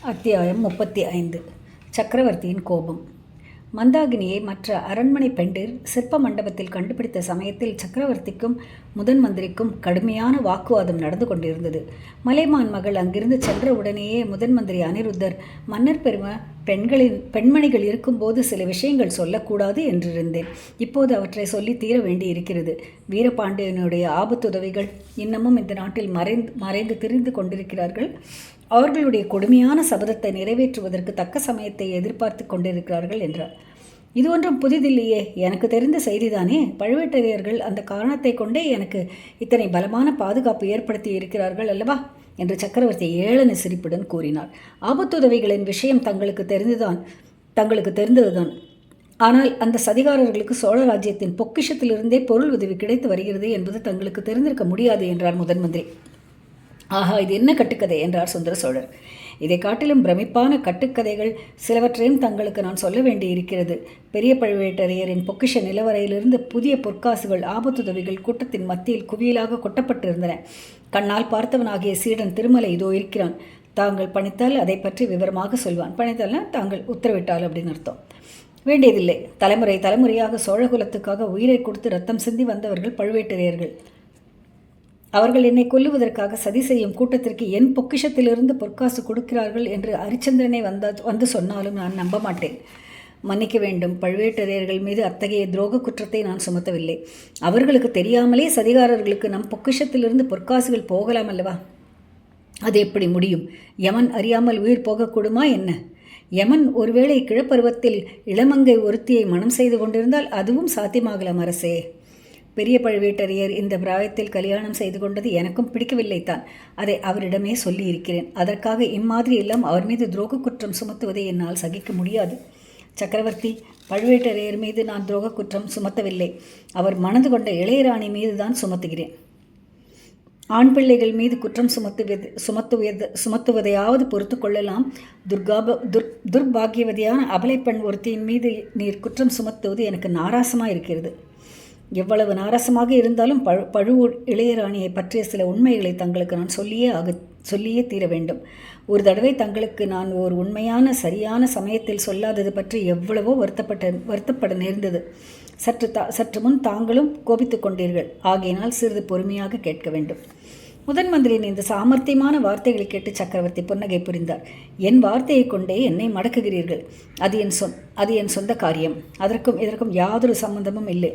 அத்தியாயம் 35. சக்கரவர்த்தியின் கோபம். மந்தாகினியை மற்ற அரண்மனை பெண்டிர் சிற்ப மண்டபத்தில் கண்டுபிடித்த சமயத்தில் சக்கரவர்த்திக்கும் முதன் மந்திரிக்கும் கடுமையான வாக்குவாதம் நடந்து கொண்டிருந்தது. மலைமான் மகள் அங்கிருந்து சென்ற உடனேயே முதன் மந்திரி அனிருத்தர், மன்னர் பெரும பெண்மணிகள் இருக்கும்போது சில விஷயங்கள் சொல்லக்கூடாது என்றிருந்தேன். இப்போது அவற்றை சொல்லி தீர வேண்டி இருக்கிறது. வீரபாண்டியனுடைய ஆபத்துதவிகள் இன்னமும் இந்த நாட்டில் மறைந்து திரிந்து கொண்டிருக்கிறார்கள். அவர்களுடைய கொடுமையான சபதத்தை நிறைவேற்றுவதற்கு தக்க சமயத்தை எதிர்பார்த்து கொண்டிருக்கிறார்கள் என்றார். இது ஒன்றும் புதிதில்லையே, எனக்கு தெரிந்த செய்திதானே. பழுவேட்டரையர்கள் அந்த காரணத்தை கொண்டே எனக்கு இத்தனை பலமான பாதுகாப்பு ஏற்படுத்தி இருக்கிறார்கள் அல்லவா என்று சக்கரவர்த்தி ஏளன சிரிப்புடன் கூறினார். ஆபத்துதவிகளின் விஷயம் தங்களுக்கு தெரிந்ததுதான். ஆனால் அந்த சதிகாரர்களுக்கு சோழ ராஜ்யத்தின் பொக்கிஷத்திலிருந்தே பொருள் உதவி கிடைத்து வருகிறது என்பது தங்களுக்கு தெரிந்திருக்க முடியாது என்றார் முதன் மந்திரி. ஆஹா, இது என்ன கட்டுக்கதை என்றார் சுந்தர சோழர். இதை காட்டிலும் பிரமிப்பான கட்டுக்கதைகள் சிலவற்றையும் தங்களுக்கு நான் சொல்ல வேண்டியிருக்கிறது. பெரிய பழுவேட்டரையரின் பொக்கிஷ நிலவரையிலிருந்து புதிய பொற்காசுகள் ஆபத்துதவிகள் கூட்டத்தின் மத்தியில் குவியலாக கொட்டப்பட்டிருந்தன. கண்ணால் பார்த்தவனாகிய சீடன் திருமலை இதோ இருக்கிறான். தாங்கள் பணித்தால் அதை பற்றி விவரமாக சொல்வான். பணித்தால்னா தாங்கள் உத்தரவிட்டால் அப்படின்னு அர்த்தம். வேண்டியதில்லை. தலைமுறையாக சோழகுலத்துக்காக உயிரை கொடுத்து ரத்தம் சிந்தி வந்தவர்கள் பழுவேட்டரையர்கள். அவர்கள் என்னை கொல்லுவதற்காக சதி செய்யும் கூட்டத்திற்கு என் பொக்கிஷத்திலிருந்து பொற்காசு கொடுக்கிறார்கள் என்று அரிச்சந்திரனை வந்து சொன்னாலும் நான் நம்ப மாட்டேன். மன்னிக்க வேண்டும், பழுவேட்டரையர்கள் மீது அத்தகைய துரோக குற்றத்தை நான் சுமத்தவில்லை. அவர்களுக்கு தெரியாமலே சதிகாரர்களுக்கு நம் பொக்கிஷத்திலிருந்து பொற்காசுகள் போகலாம் அல்லவா? அது எப்படி முடியும்? யமன் அறியாமல் உயிர் போகக்கூடுமா என்ன? யமன் ஒருவேளை கிழப்பருவத்தில் இளமங்கை ஒருத்தியை மனம் செய்து கொண்டிருந்தால் அதுவும் சாத்தியமாகலாம் அரசே. பெரிய பழுவேட்டரையர் இந்த பிராயத்தில் கல்யாணம் செய்து கொண்டது எனக்கும் பிடிக்கவில்லைத்தான். அதை அவரிடமே சொல்லியிருக்கிறேன். அதற்காக இம்மாதிரி எல்லாம் அவர் மீது துரோக குற்றம் சுமத்துவதை என்னால் சகிக்க முடியாது. சக்கரவர்த்தி, பழுவேட்டரையர் மீது நான் துரோக குற்றம் சுமத்தவில்லை. அவர் மணந்து கொண்ட இளையராணி மீது தான் சுமத்துகிறேன். ஆண் பிள்ளைகள் மீது குற்றம் சுமத்துவதையாவது பொறுத்து கொள்ளலாம். துர்பாகியவதியான அபலைப்பெண் ஒருத்தியின் மீது நீர் குற்றம் சுமத்துவது எனக்கு நாராசமாக இருக்கிறது. எவ்வளவு நாராசமாக இருந்தாலும் பழுவூர் இளையராணியை பற்றிய சில உண்மைகளை தங்களுக்கு நான் சொல்லியே தீர வேண்டும். ஒரு தடவை தங்களுக்கு நான் ஒரு உண்மையான சரியான சமயத்தில் சொல்லாதது பற்றி எவ்வளவோ வருத்தப்பட நேர்ந்தது. சற்று முன் தாங்களும் கோபித்து கொண்டீர்கள். ஆகையினால் சிறிது பொறுமையாக கேட்க வேண்டும். முதன் மந்திரியின் இந்த சாமர்த்தியமான வார்த்தைகளை கேட்டு சக்கரவர்த்தி புன்னகை புரிந்தார். என் வார்த்தையை கொண்டே என்னை மடக்குகிறீர்கள். அது என் சொந்த காரியம். இதற்கும் யாதொரு சம்பந்தமும் இல்லை.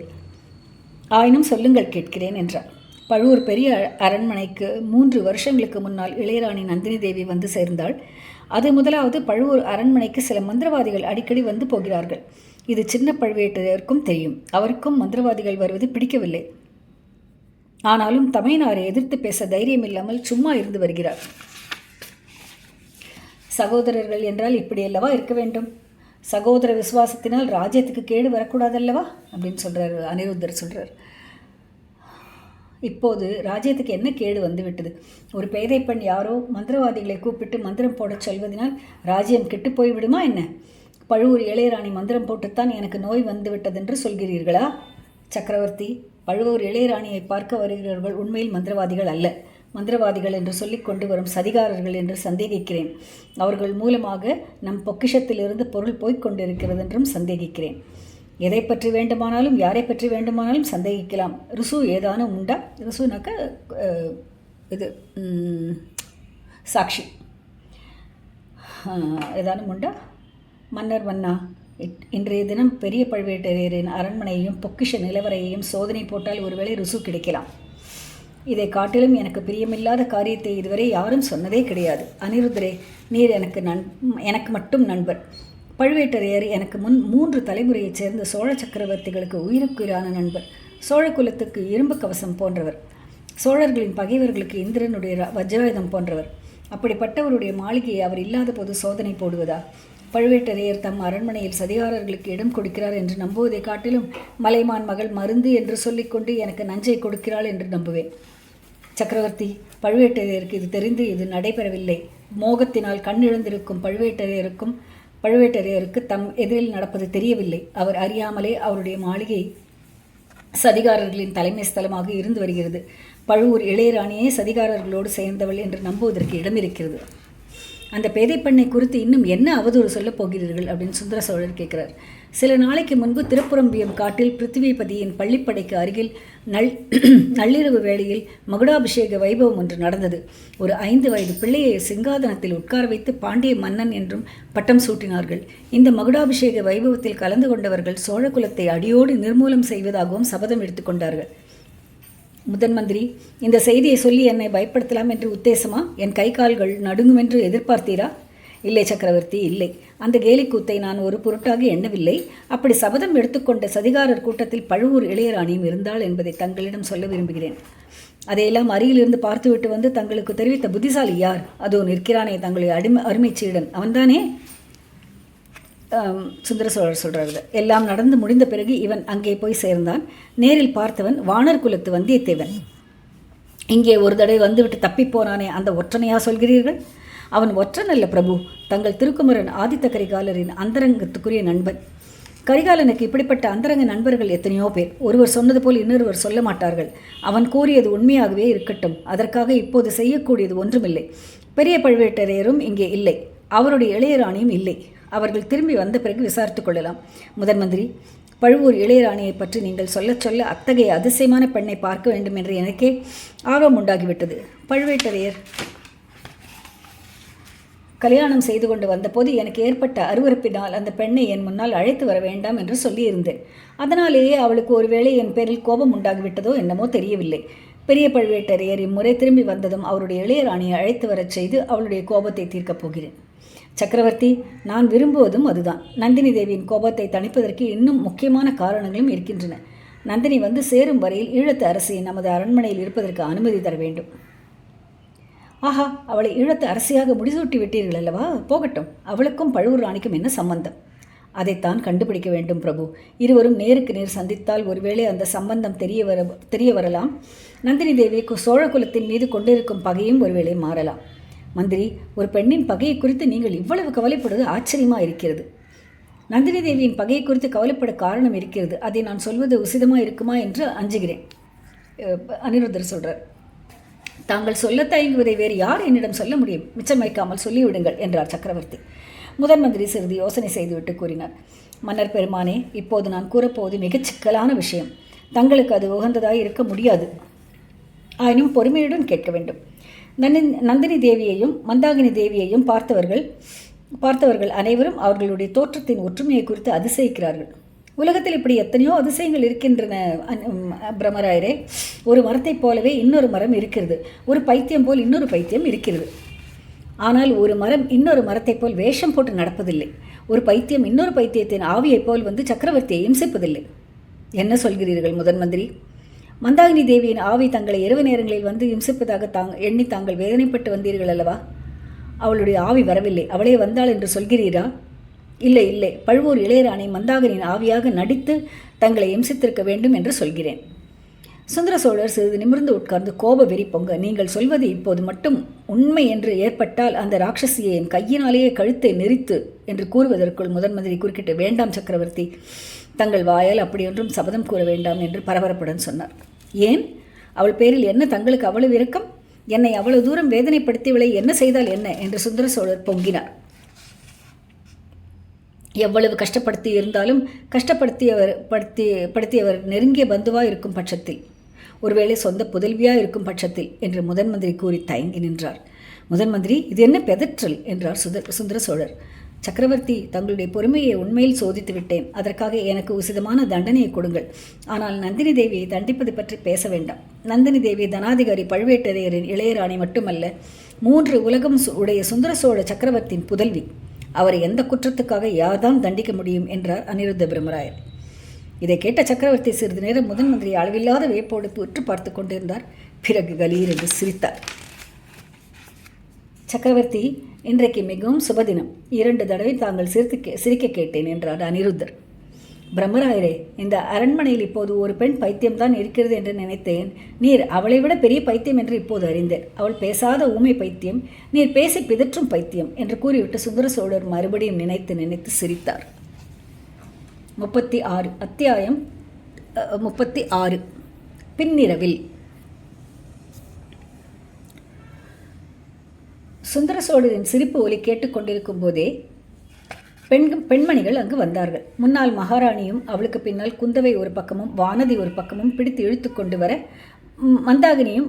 ஆயினும் சொல்லுங்கள், கேட்கிறேன் என்றார். பழுவூர் பெரிய அரண்மனைக்கு 3 வருஷங்களுக்கு முன்னால் இளையராணி நந்தினி தேவி வந்து சேர்ந்தாள். அது முதலாவது. பழுவூர் அரண்மனைக்கு சில மந்திரவாதிகள் அடிக்கடி வந்து போகிறார்கள். இது சின்ன பழுவேட்டரையருக்கும் தெரியும். அவருக்கும் மந்திரவாதிகள் வருவது பிடிக்கவில்லை. ஆனாலும் தமையனாரை எதிர்த்து பேச தைரியம் இல்லாமல் சும்மா இருந்து வருகிறார். சகோதரர்கள் என்றால் இப்படியல்லவா இருக்க வேண்டும்? சகோதர விசுவாசத்தினால் ராஜ்யத்துக்கு கேடு வரக்கூடாதல்லவா அப்படின்னு சொல்கிறார் அனிருத்தர். சொல்கிறார், இப்போது ராஜ்யத்துக்கு என்ன கேடு வந்துவிட்டது? ஒரு பேதை பெண் யாரோ மந்திரவாதிகளை கூப்பிட்டு மந்திரம் போடச் சொல்வதனால் ராஜ்யம் கெட்டு போய்விடுமா என்ன? பழுவூர் இளையராணி மந்திரம் போட்டுத்தான் எனக்கு நோய் வந்துவிட்டதென்று சொல்கிறீர்களா? சக்கரவர்த்தி, பழுவூர் இளையராணியை பார்க்க வருகிறவர்கள் உண்மையில் மந்திரவாதிகள் அல்ல. மந்திரவாதிகள் என்று சொல்லிக் கொண்டு வரும் சதிகாரர்கள் என்று சந்தேகிக்கிறேன். அவர்கள் மூலமாக நம் பொக்கிஷத்திலிருந்து பொருள் போய்கொண்டிருக்கிறது என்றும் சந்தேகிக்கிறேன். எதை பற்றி வேண்டுமானாலும் யாரை பற்றி வேண்டுமானாலும் சந்தேகிக்கலாம். ருசு ஏதானும் உண்டா? ருசுனாக்க இது சாட்சி ஏதானும் உண்டா? மன்னர் மன்னா, இன்றைய தினம் பெரிய பழுவேட்டரையரின் அரண்மனையையும் பொக்கிஷ நிலவரையையும் சோதனை போட்டால் ஒருவேளை ருசு கிடைக்கலாம். இதை காட்டிலும் எனக்கு பிரியமில்லாத காரியத்தை இதுவரை யாரும் சொன்னதே கிடையாது. அனிருத்தரே, நீர் எனக்கு மட்டும் நண்பர். பழுவேட்டரையர் எனக்கு முன் 3 தலைமுறையைச் சேர்ந்த சோழ சக்கரவர்த்திகளுக்கு உயிருக்குயிரான நண்பர். சோழ குலத்துக்கு இரும்பு கவசம் போன்றவர். சோழர்களின் பகைவர்களுக்கு இந்திரனுடைய வஜ்ராயுதம் போன்றவர். அப்படிப்பட்டவருடைய மாளிகையை அவர் இல்லாத போது சோதனை போடுவதா? பழுவேட்டரையர் தம் அரண்மனையில் சதிகாரர்களுக்கு இடம் கொடுக்கிறார் என்று நம்புவதை காட்டிலும் மலைமான் மகள் மருந்து என்று சொல்லிக்கொண்டு எனக்கு நஞ்சை கொடுக்கிறாள் என்று நம்புவேன். சக்கரவர்த்தி, பழுவேட்டரையருக்கு இது தெரிந்து இது நடைபெறவில்லை. மோகத்தினால் கண்ணிழந்திருக்கும் பழுவேட்டரையருக்கு தம் எதிரில் நடப்பது தெரியவில்லை. அவர் அறியாமலே அவருடைய மாளிகை சதிகாரர்களின் தலைமை ஸ்தலமாக இருந்து வருகிறது. பழுவூர் இளையராணியே சதிகாரர்களோடு சேர்ந்தவள் என்று நம்புவதற்கு இடம் இருக்கிறது. அந்த பேதை பெண்ணை குறித்து இன்னும் என்ன அவதூறு சொல்லப் போகிறீர்கள் அப்படின்னு சுந்தர சோழர் கேட்கிறார். சில நாளைக்கு முன்பு திருப்புறம்பியம் காட்டில் பிருத்திவிபதியின் பள்ளிப்படைக்கு அருகில் நள்ளிரவு வேளையில் மகுடாபிஷேக வைபவம் ஒன்று நடந்தது. ஒரு 5 வயது பிள்ளையை சிங்காதனத்தில் உட்கார வைத்து பாண்டிய மன்னன் என்றும் பட்டம் சூட்டினார்கள். இந்த மகுடாபிஷேக வைபவத்தில் கலந்து கொண்டவர்கள் சோழ குலத்தை அடியோடு நிர்மூலம் செய்வதாகவும் சபதம் எடுத்துக்கொண்டார்கள். முதன் மந்திரி, இந்த செய்தியை சொல்லி என்னை பயப்படுத்தலாம் என்று உத்தேசமா? என் கை கால்கள் நடுங்கும் என்று எதிர்பார்த்தீரா? இல்லை சக்கரவர்த்தி, இல்லை. அந்த கேலிக்கூத்தை நான் ஒரு பொருட்டாக எண்ணவில்லை. அப்படி சபதம் எடுத்துக்கொண்ட சதிகாரர் கூட்டத்தில் பழுவூர் இளையராணியும் இருந்தாள் என்பதை தங்களிடம் சொல்ல விரும்புகிறேன். அதையெல்லாம் அருகிலிருந்து பார்த்துவிட்டு வந்து தங்களுக்கு தெரிவித்த புத்திசாலி யார்? அதோ நிற்கிறானே தங்களுடைய அருமை சீடன், அவன்தானே? சுந்தர சோழர் சொல்கிறார்கள். எல்லாம் நடந்து முடிந்த பிறகு இவன் அங்கே போய் சேர்ந்தான். நேரில் பார்த்தவன் வானர் குலத்து வந்தியத்தேவன். இங்கே ஒரு தடவை வந்துவிட்டு தப்பிப்போனானே, அந்த ஒற்றனையா சொல்கிறீர்கள்? அவன் ஒற்றன் அல்ல பிரபு, தங்கள் திருக்குமரன் ஆதித்த கரிகாலரின் அந்தரங்கத்துக்குரிய நண்பன். கரிகாலனுக்கு இப்படிப்பட்ட அந்தரங்க நண்பர்கள் எத்தனையோ பேர். ஒருவர் சொன்னது போல் இன்னொருவர் சொல்ல மாட்டார்கள். அவன் கூறியது உண்மையாகவே இருக்கட்டும். அதற்காக இப்போது செய்யக்கூடியது ஒன்றுமில்லை. பெரிய பழுவேட்டரையரும் இங்கே இல்லை, அவருடைய இளையராணியும் இல்லை. அவர்கள் திரும்பி வந்த பிறகு விசாரித்துக் கொள்ளலாம். முதன் மந்திரி, பழுவூர் இளையராணியை பற்றி நீங்கள் சொல்ல சொல்ல அத்தகைய அதிசயமான பெண்ணை பார்க்க வேண்டும் என்று எனக்கே ஆர்வம் உண்டாகிவிட்டது. பழுவேட்டரையர் கல்யாணம் செய்து கொண்டு வந்தபோது எனக்கு ஏற்பட்ட அருவருப்பினால் அந்த பெண்ணை என் முன்னால் அழைத்து வர வேண்டாம் என்று சொல்லியிருந்தேன். அதனாலேயே அவளுக்கு ஒருவேளை என் பேரில் கோபம் உண்டாகிவிட்டதோ என்னமோ தெரியவில்லை. பெரிய பழுவேட்டரையர் இம்முறை திரும்பி வந்ததும் அவருடைய இளையராணியை அழைத்து வரச் செய்து அவளுடைய கோபத்தை தீர்க்கப் போகிறேன். சக்கரவர்த்தி, நான் விரும்புவதும் அதுதான். நந்தினி தேவியின் கோபத்தை தணிப்பதற்கு இன்னும் முக்கியமான காரணங்களும் இருக்கின்றன. நந்தினி வந்து சேரும் வரையில் ஈழத்து அரசி நமது அரண்மனையில் இருப்பதற்கு அனுமதி தர வேண்டும். ஆஹா, அவளை ஈழத்து அரசியாக முடிசூட்டி விட்டீர்கள் அல்லவா? போகட்டும். அவளுக்கும் பழுவூர் ராணிக்கும் என்ன சம்பந்தம்? அதைத்தான் கண்டுபிடிக்க வேண்டும் பிரபு. இருவரும் நேருக்கு நேர் சந்தித்தால் ஒருவேளை அந்த சம்பந்தம் தெரிய வரலாம். நந்தினி தேவி சோழ குலத்தின் மீது கொண்டிருக்கும் பகையும் ஒருவேளை மாறலாம். மந்திரி, ஒரு பெண்ணின் பகையை குறித்து நீங்கள் இவ்வளவு கவலைப்படுவது ஆச்சரியமாக இருக்கிறது. நந்தினி தேவியின் பகையை குறித்து கவலைப்பட காரணம் இருக்கிறது. அதை நான் சொல்வது உசிதமாக இருக்குமா என்று அஞ்சுகிறேன். அனிருத்தர் சொல்கிறார். தாங்கள் சொல்ல தயங்குவதை வேறு யார் என்னிடம் சொல்ல முடியும்? மிச்சம் வைக்காமல் சொல்லிவிடுங்கள் என்றார் சக்கரவர்த்தி. முதன் மந்திரி சிறிது யோசனை செய்துவிட்டு கூறினார். மன்னர் பெருமானே, இப்போது நான் கூறப்போவது மிகச் சிக்கலான விஷயம். தங்களுக்கு அது உகந்ததாக இருக்க முடியாது. ஆயினும் பொறுமையுடன் கேட்க வேண்டும். நந்தினி தேவியையும் மந்தாகினி தேவியையும் பார்த்தவர்கள் அனைவரும் அவர்களுடைய தோற்றத்தின் ஒற்றுமையை குறித்து அதிசயிக்கிறார்கள். உலகத்தில் இப்படி எத்தனையோ அதிசயங்கள் இருக்கின்றன பிரம்மராயரே. ஒரு மரத்தைப் போலவே இன்னொரு மரம் இருக்கிறது. ஒரு பைத்தியம் போல் இன்னொரு பைத்தியம் இருக்கிறது. ஆனால் ஒரு மரம் இன்னொரு மரத்தைப் போல் வேஷம் போட்டு நடப்பதில்லை. ஒரு பைத்தியம் இன்னொரு பைத்தியத்தின் ஆவியைப் போல் வந்து சக்கரவர்த்தியை இம்சிப்பதில்லை. என்ன சொல்கிறீர்கள் முதன் மந்திரி? மந்தாகினி தேவியின் ஆவி தங்களை இரவு நேரங்களில் வந்து இம்சிப்பதாக எண்ணி தாங்கள் வேதனைப்பட்டு வந்தீர்கள் அல்லவா? அவளுடைய ஆவி வரவில்லை, அவளே வந்தாள் என்று சொல்கிறீரா? இல்லை இல்லை, பழுவூர் இளையராணி மந்தாகினியின் ஆவியாக நடித்து தங்களை இம்சித்திருக்க வேண்டும் என்று சொல்கிறேன். சுந்தர சோழர் சிறிது நிமிர்ந்து உட்கார்ந்து கோப வெறி பொங்க, நீங்கள் சொல்வது இப்போது மட்டும் உண்மை என்று ஏற்பட்டால் அந்த ராட்சசியை என் கையினாலேயே கழுத்தை நெரித்து என்று கூறுவதற்குள் முதன் மந்திரி குறுக்கிட்டு, வேண்டாம் சக்கரவர்த்தி, தங்கள் வாயால் அப்படியொன்றும் சபதம் கூற வேண்டாம் என்று பரபரப்புடன் சொன்னார். ஏன்? அவள் பேரில் என்ன தங்களுக்கு அவ்வளவு இரக்கம்? என்னை அவ்வளவு தூரம் வேதனைப்படுத்தியவளை என்ன செய்தால் என்ன என்று சுந்தர சோழர் பொங்கினார். எவ்வளவு கஷ்டப்படுத்தி இருந்தாலும் படுத்தியவர் நெருங்கிய பந்துவாக இருக்கும் பட்சத்தில், ஒருவேளை சொந்த புதல்வியாக இருக்கும் பட்சத்தில் என்று முதன் மந்திரி கூறி தயங்கி நின்றார். முதன் மந்திரி, இது என்ன பெதற்றல் என்றார் சுந்தர சோழர். சக்கரவர்த்தி, தங்களுடைய பொறுமையை உண்மையில் சோதித்து விட்டேன். அதற்காக எனக்கு உசிதமான தண்டனையை கொடுங்கள். ஆனால் நந்தினி தேவியை தண்டிப்பது பற்றி பேச வேண்டாம். நந்தினி தேவி தனாதிகாரி பழுவேட்டரையரின் இளையராணி மட்டுமல்ல, 3 உலகம் உடைய சுந்தர சோழ சக்கரவர்த்தியின் புதல்வி. அவரை எந்த குற்றத்துக்காக யார்தான் தண்டிக்க முடியும் என்றார் அனிருத்த பிரம்மராயர். இதை கேட்ட சக்கரவர்த்தி சிறிது நேரம் முதன் மந்திரி அளவில்லாத வியப்போடு உற்று பார்த்து கொண்டிருந்தார். பிறகு கலீர் என்று சிரித்தார். சக்கரவர்த்தி, இன்றைக்கு மிகவும் சுபதினம். 2 தடவை தாங்கள் சிரிக்க கேட்டேன் என்றார் அனிருத்தர். பிரம்மராயரே, இந்த அரண்மனையில் இப்போது ஒரு பெண் பைத்தியம்தான் இருக்கிறது என்று நினைத்தேன். நீர் அவளை விட பெரிய பைத்தியம் என்று இப்போது அறிந்தேன். அவள் பேசாத ஊமை பைத்தியம், நீர் பேசி பிதற்றும் பைத்தியம் என்று கூறிவிட்டு சுந்தர சோழர் மறுபடியும் நினைத்து சிரித்தார். 36 அத்தியாயம் 36 பின்னிரவில். சுந்தர சோழரின் சிரிப்பு ஒலி கேட்டுக்கொண்டிருக்கும் போதே பெண்மணிகள் அங்கு வந்தார்கள். முன்னால் மகாராணியும் அவளுக்கு பின்னால் குந்தவை ஒரு பக்கமும் வானதி ஒரு பக்கமும் பிடித்து இழுத்து கொண்டு வர, மந்தாகினியும்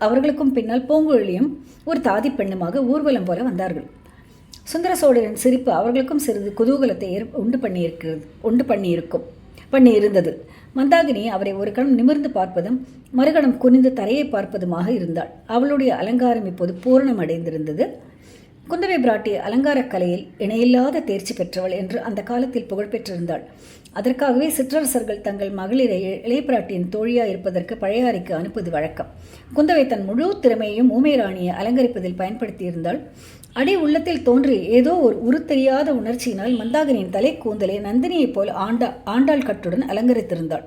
அவர்களுக்கும் பின்னால் பூங்குழலியும் ஒரு தாதி பெண்ணுமாக ஊர்வலம் போல வந்தார்கள். சுந்தர சோழரின் சிரிப்பு அவர்களுக்கும் சிறிது குதூகலத்தை உண்டு பண்ணியிருந்தது. மந்தாகினி அவரை ஒரு கணம் நிமிர்ந்து பார்ப்பதும் மறுகணம் குனிந்து தரையை பார்ப்பதுமாக இருந்தாள். அவளுடைய அலங்காரம் இப்போது பூரணம் அடைந்திருந்தது. குந்தவை பிராட்டி அலங்காரக் கலையில் இணையில்லாத தேர்ச்சி பெற்றவள் என்று அந்த காலத்தில் புகழ்பெற்றிருந்தாள். அதற்காகவே சிற்றரசர்கள் தங்கள் மகளிரை இளைய பிராட்டியின் தோழியாக இருப்பதற்கு பழையாறைக்கு அனுப்புவது வழக்கம். குந்தவை தன் முழு திறமையையும் ஊமை ராணியை அலங்கரிப்பதில் பயன்படுத்தியிருந்தாள். அடி உள்ளத்தில் தோன்றி ஏதோ ஒரு உருத்தெரியாத உணர்ச்சியினால் மந்தாகினியின் தலை கூந்தலை நந்தினியைப் போல் ஆண்டாள் கட்டுடன் அலங்கரித்திருந்தாள்.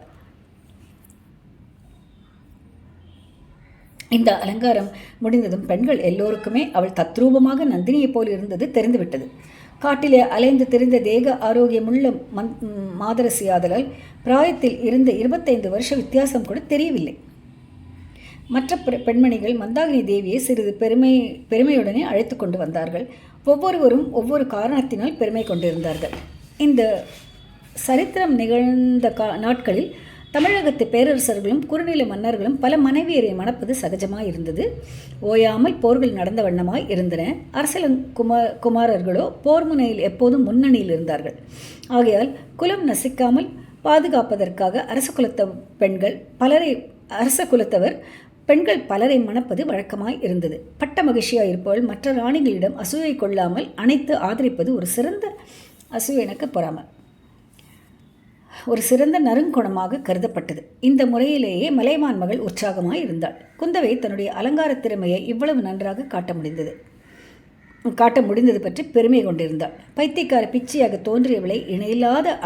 இந்த அலங்காரம் முடிந்ததும் பெண்கள் எல்லோருக்குமே அவள் தத்ரூபமாக நந்தினியைப் போல் இருந்தது தெரிந்துவிட்டது. காட்டிலே அலைந்து திரிந்த தேக ஆரோக்கியமுள்ள மாதரசியாதலால் பிராயத்தில் இருந்த 25 வருஷ வித்தியாசம் கூட தெரியவில்லை. மற்ற பெண்மணிகள் மந்தாகினி தேவியை சிறிது பெருமையுடனே அழைத்து கொண்டு வந்தார்கள். ஒவ்வொருவரும் ஒவ்வொரு காரணத்தினால் பெருமை கொண்டிருந்தார்கள். இந்த சரித்திரம் நிகழ்ந்த நாட்களில் தமிழகத்து பேரரசர்களும் குறுநில மன்னர்களும் பல மனைவியரை மணப்பது சகஜமாய் இருந்தது. ஓயாமல் போர்கள் நடந்த வண்ணமாய் இருந்தன. குமாரர்களோ போர் முனையில் எப்போதும் முன்னணியில் இருந்தார்கள். ஆகையால் குலம் நசிக்காமல் பாதுகாப்பதற்காக அரச குலத்தவர் பெண்கள் பலரை மணப்பது வழக்கமாய் இருந்தது. பட்ட மகிழ்ச்சியாய் இருப்பவள் மற்ற ராணிகளிடம் அசூயை கொள்ளாமல் அனைத்து ஆதரிப்பது ஒரு சிறந்த நறுங்குணமாக கருதப்பட்டது. இந்த முறையிலேயே மலைமான் மகள் உற்சாகமாய் இருந்தாள். குந்தவை தன்னுடைய அலங்கார திறமையை இவ்வளவு நன்றாக காட்ட முடிந்தது பற்றி பெருமை கொண்டிருந்தாள். பைத்தியக்கார பிச்சையாக தோன்றியவளை இணையில்லாத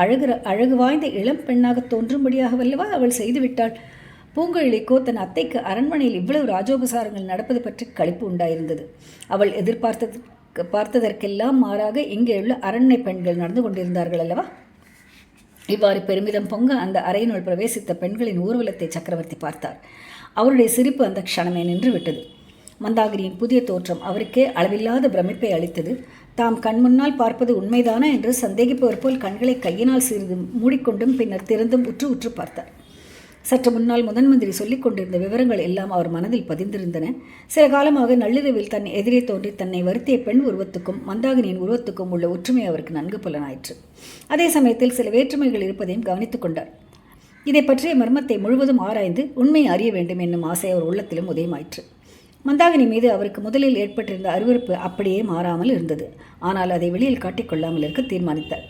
அழகு வாய்ந்த இளம் பெண்ணாக தோன்றும்படியாக வல்லவா அவள் செய்துவிட்டாள். பூங்குழலிக்கோ தன் அத்தைக்கு அரண்மனையில் இவ்வளவு ராஜோபசாரங்கள் நடப்பது பற்றி களிப்பு உண்டாயிருந்தது. அவள் பார்த்ததற்கெல்லாம் மாறாக இங்கே உள்ள அரண்மனை பெண்கள் நடந்து கொண்டிருந்தார்கள் அல்லவா? இவ்வாறு பெருமிதம் பொங்க அந்த அறையினுள் பிரவேசித்த பெண்களின் ஊர்வலத்தை சக்கரவர்த்தி பார்த்தார். அவருடைய சிரிப்பு அந்த க்ஷணமே நின்று விட்டது. மந்தாகினியின் புதிய தோற்றம் அவருக்கே அளவில்லாத பிரமிப்பை அளித்தது. தாம் கண்முன்னால் பார்ப்பது உண்மைதானா என்று சந்தேகிப்பவர் போல் கண்களை கையினால் சிறிது மூடிக்கொண்டும் பின்னர் திறந்தும் உற்று பார்த்தார். சற்று முன்னால் முதன் மந்திரி சொல்லிக் கொண்டிருந்த விவரங்கள் எல்லாம் அவர் மனதில் பதிந்திருந்தன. சில காலமாக நள்ளிரவில் தன் எதிரே தோன்றி தன்னை வருத்திய பெண் உருவத்துக்கும் மந்தாகினியின் உருவத்துக்கும் உள்ள ஒற்றுமை அவருக்கு நன்கு புலனாயிற்று. அதே சமயத்தில் சில வேற்றுமைகள் இருப்பதையும் கவனித்துக் கொண்டார். இதை பற்றிய மர்மத்தை முழுவதும் ஆராய்ந்து உண்மையை அறிய வேண்டும் என்னும் ஆசை அவர் உள்ளத்திலும் உதயமாயிற்று. மந்தாகினி மீது அவருக்கு முதலில் ஏற்பட்டிருந்த அருவருப்பு அப்படியே மாறாமல் இருந்தது. ஆனால் அதை வெளியில் காட்டிக்கொள்ளாமல் இருக்க தீர்மானித்தார்.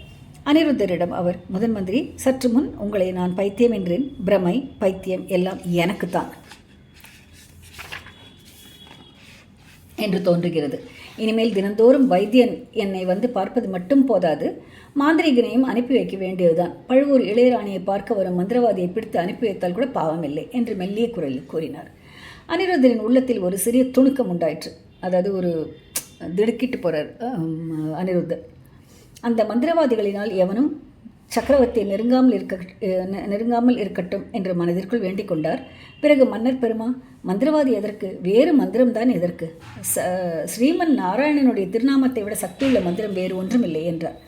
அனிருத்தரிடம் அவர், முதன் மந்திரி, சற்று முன் உங்களை நான் பைத்தியம் என்றேன். பிரமை, பைத்தியம் எல்லாம் எனக்குத்தான் என்று தோன்றுகிறது. இனிமேல் தினந்தோறும் வைத்தியன் என்னை வந்து பார்ப்பது மட்டும் போதாது, மாந்திரிகனையும் அனுப்பி வைக்க வேண்டியதுதான். பழுவூர் இளையராணியை பார்க்க வரும் மந்திரவாதியை பிடித்து அனுப்பி வைத்தால் கூட பாவமில்லை என்று மெல்லிய குரலில் கூறினார். அனிருத்தரின் உள்ளத்தில் ஒரு சிறிய துணுக்கம் உண்டாயிற்று. அதாவது ஒரு திடுக்கிட்டு போகிறார் அனிருத்தர். அந்த மந்திரவாதிகளினால் எவனும் சக்கரவர்த்தியை நெருங்காமல் இருக்கட்டும் என்று மனதிற்குள் வேண்டிக் கொண்டார். பிறகு மன்னர் பெருமா, மந்திரவாதி எதற்கு? வேறு மந்திரம்தான் எதற்கு? ஸ்ரீமன் நாராயணனுடைய திருநாமத்தை விட சக்தியுள்ள மந்திரம் வேறு ஒன்றுமில்லை என்றார்.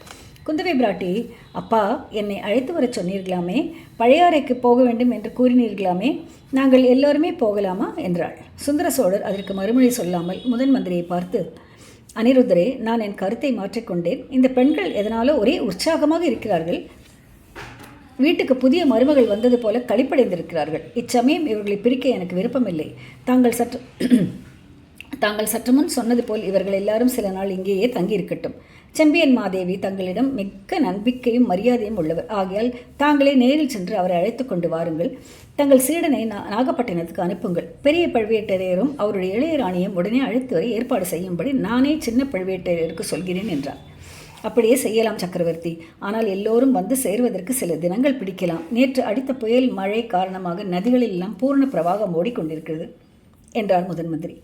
குந்தவை பிராட்டி, அப்பா, என்னை அழைத்து வர சொன்னீர்களாமே, பழையாறைக்கு போக வேண்டும் என்று கூறினீர்களாமே, நாங்கள் எல்லோருமே போகலாமா என்றாள். சுந்தர சோழர் அதற்கு மறுமொழி சொல்லாமல் முதன் மந்திரியை பார்த்து, அனிருத்தரே, நான் என் கருத்தை மாற்றிக்கொண்டேன். இந்த பெண்கள் எதனாலோ ஒரே உற்சாகமாக இருக்கிறார்கள். வீட்டுக்கு புதிய மருமகள் வந்தது போல களிப்படைந்திருக்கிறார்கள். இச்சமயம் இவர்களை பிரிக்க எனக்கு விருப்பமில்லை. தாங்கள் சற்று முன் சொன்னது போல் இவர்கள் எல்லாரும் சில நாள் இங்கேயே தங்கியிருக்கட்டும். செம்பியன் மாதேவி தங்களிடம் மிக்க நம்பிக்கையும் மரியாதையும் உள்ளவர். ஆகையால் தாங்களே நேரில் சென்று அவரை அழைத்து கொண்டு வாருங்கள். தங்கள் சீடனை நாகப்பட்டினத்துக்கு அனுப்புங்கள். பெரிய பழுவேட்டரையரும் அவருடைய இளையராணியும் உடனே அழைத்து வரை ஏற்பாடு செய்யும்படி நானே சின்ன பழுவேட்டரையருக்கு சொல்கிறேன் என்றார். அப்படியே செய்யலாம் சக்கரவர்த்தி. ஆனால் எல்லோரும் வந்து சேர்வதற்கு சில தினங்கள் பிடிக்கலாம். நேற்று அடித்த புயல் மழை காரணமாக நதிகளில் எல்லாம் பூர்ண பிரவாகம் ஓடிக்கொண்டிருக்கிறது என்றார் முதன் மந்திரி.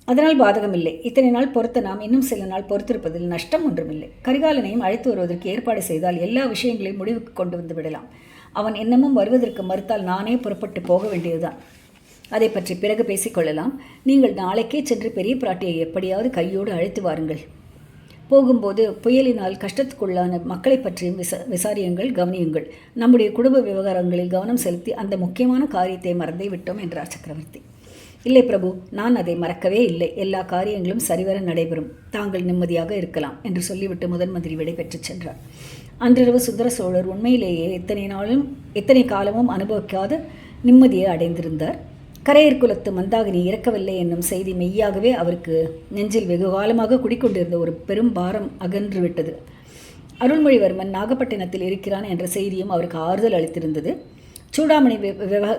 அதனால் பாதகமில்லை. இத்தனை நாள் பொறுத்த நாம் இன்னும் சில நாள் பொறுத்திருப்பதில் நஷ்டம் ஒன்றுமில்லை. கரிகாலனையும் அழைத்து வருவதற்கு ஏற்பாடு செய்தால் எல்லா விஷயங்களையும் முடிவுக்கு கொண்டு வந்து விடலாம். அவன் இன்னமும் வருவதற்கு மறுத்தால் நானே புறப்பட்டு போக வேண்டியதுதான். அதை பற்றி பிறகு பேசிக்கொள்ளலாம். நீங்கள் நாளைக்கே சென்று பெரிய பிராட்டியை எப்படியாவது கையோடு அழைத்து வாருங்கள். போகும்போது புயலினால் கஷ்டத்துக்குள்ளான மக்களை பற்றியும் விசாரியுங்கள், கவனியுங்கள். நம்முடைய குடும்ப விவகாரங்களில் கவனம் செலுத்தி அந்த முக்கியமான காரியத்தை மறந்தே விட்டோம் என்றார் சக்கரவர்த்தி. இல்லை பிரபு, நான் அதை மறக்கவே இல்லை. எல்லா காரியங்களும் சரிவர நடைபெறும். தாங்கள் நிம்மதியாக இருக்கலாம் என்று சொல்லிவிட்டு முதன் மந்திரி விடை பெற்றுச் சென்றார். அன்றிரவு சுந்தர சோழர் உண்மையிலேயே எத்தனை காலமும் அனுபவிக்காத நிம்மதியை அடைந்திருந்தார். கரையர் குலத்து மந்தாகினி இறக்கவில்லை என்னும் செய்தி மெய்யாகவே அவருக்கு நெஞ்சில் வெகு காலமாக குடிக்கொண்டிருந்த ஒரு பெரும் பாரம் அகன்றுவிட்டது. அருள்மொழிவர்மன் நாகப்பட்டினத்தில் இருக்கிறான் என்ற செய்தியும் அவருக்கு ஆறுதல் அளித்திருந்தது. சூடாமணி